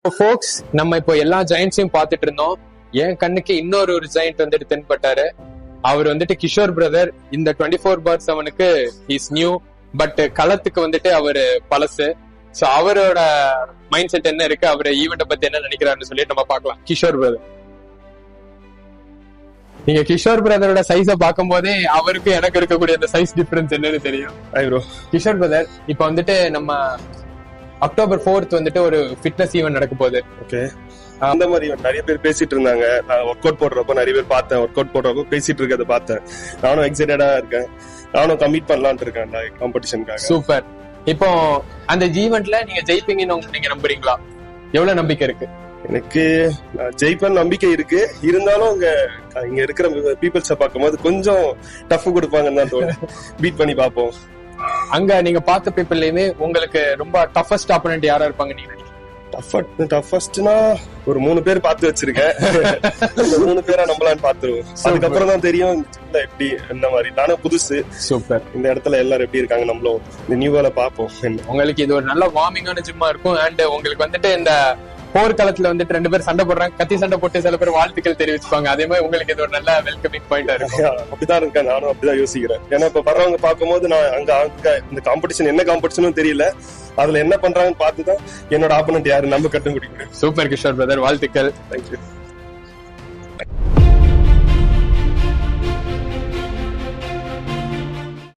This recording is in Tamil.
ஃபோக்ஸ், நம்ம இப்போ எல்லா ஜெயண்ட்ஸையும் பார்த்துட்டு இருந்தோம். என் கண்ணுக்கு இன்னொரு ஜெயண்ட் வந்துட்டு தென்பட்டாரு. அவர் வந்துட்டு கிஷோர் பிரதர். இந்த 24/7க்கு இஸ் நியூ, பட் களத்துக்கு வந்துட்டு அவரு பழசு. சோ அவரோட மைண்ட் செட் என்ன இருக்கு, அவரு ஈவெண்ட பத்தி என்ன நினைக்கிறாருன்னு சொல்லிட்டு நம்ம பார்க்கலாம். கிஷோர் பிரதர், நீங்க கிஷோர் பிரதரோட சைஸ பார்க்கும் போதே அவருக்கு எனக்கு இருக்கக்கூடிய அந்த சைஸ் டிஃபரன்ஸ் என்னன்னு தெரியும். கிஷோர் பிரதர், இப்ப வந்துட்டு நம்ம October 4th வந்துட்டு ஒரு ஃபிட்னஸ் ஈவென்ட் நடக்க போகுது. ஓகே, அந்த மாதிரி நிறைய பேர் பேசிட்டு இருந்தாங்க. நான் ஒர்க் அவுட் போடுறப்போ நிறைய பேர் பார்த்தேன். ஒர்க் அவுட் போடுறப்போ பேசிட்டு இருக்கதை பார்த்தேன். நானும் எக்ஸைட்டடா இருக்கேன். நானும் கம்ப்ளீட் பண்ணலாம்னு இருக்கேன் காம்படிஷனுக்காக. சூப்பர். இப்போ அந்த ஈவென்ட்ல நீங்க ஜெயிப்பீங்கன்னு நீங்க நம்புறீங்களா? எவ்வளவு நம்பிக்கை இருக்கு? எனக்கு ஜெயிப்பேன் நம்பிக்கை இருக்கு. இருந்தாலும் இங்க இருக்கிற பீப்புள்ஸ பார்க்கும்போது கொஞ்சம் டஃப் கொடுப்பாங்கன்னு தான் தோணும். பீட் பண்ணி பார்ப்போம். அங்க நீங்க பார்த்த பீப்புள்லயுமே உங்களுக்கு ரொம்ப டஃபஸ்ட் ஆப்போனன்ட் யாரா இருப்பாங்க நீங்க நினைக்கிறீங்க? டஃபஸ்ட்னா ஒரு 3 பேர் பார்த்து வச்சிருக்கேன். 3 பேரா நம்மளான்னு பாத்துருவோம். அதுக்கப்புறம் தான் தெரியும் எப்படி என்ன மாதிரி. நானும் புதுசு. சூப்பர். இந்த இடத்துல எல்லாரும் எப்படி இருக்காங்க நம்மளும் இந்த நியூவால பாப்போம். உங்களுக்கு இது ஒரு நல்ல வார்மிங்கான ஜிம்மா இருக்கும். அண்ட் உங்களுக்கு வந்துட்டு இந்த போர்க்களத்துல வந்துட்டு 2 பேர் சண்டை போடுறாங்க, கத்தி சண்டை போட்டு சில பேர் வாழ்த்துக்கள் தெரிவிச்சுப்பாங்க. அதே மாதிரி உங்களுக்கு இது ஒரு நல்ல வெல்கமிங் பாயிண்டா இருக்கும். அப்படிதான் இருக்கேன். நானும் அப்படிதான் யோசிக்கிறேன். ஏன்னா இப்ப வர்றவங்க பார்க்கும்போது நான் அங்க இந்த காம்படிஷன் என்ன காம்படிஷனும் தெரியல. அதுல என்ன பண்றாங்கன்னு பார்த்துதான் என்னோட ஆப்போனன்ட் யாரு நம்ம கட்டும் முடியும். சூப்பர் கிஷோர் பிரதர், வாழ்த்துக்கள். தேங்க்யூ.